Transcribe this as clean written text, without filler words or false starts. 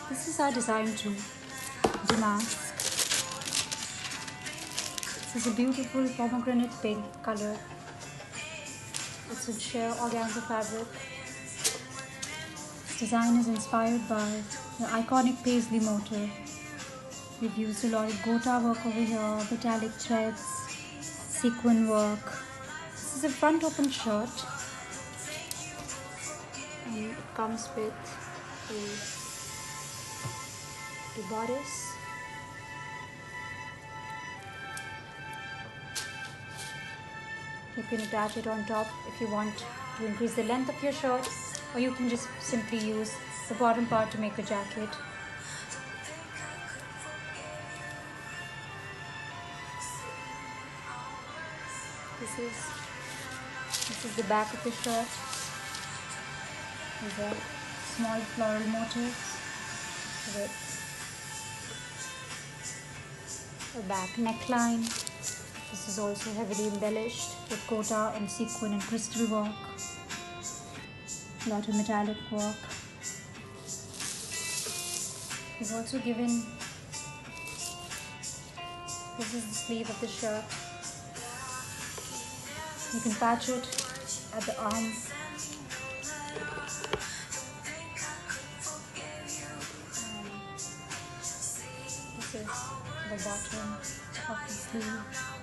This is our design too, Damask. This is a beautiful pomegranate pink color. It's a sheer organza fabric. This design is inspired by the iconic Paisley motif. We've used a lot of gota work over here, metallic threads, sequin work. This is a front open shirt and it comes with the bodice. You can attach it on top if you want to increase the length of your shirt, or you can just simply use the bottom part to make a jacket. This is the back of the shirt. These are small floral motifs with a back neckline. This is also heavily embellished with gota and sequin and crystal work. A lot of metallic work. We've also given, this is the sleeve of the shirt. You can patch it at the arm. This is the bottom of the sleeve.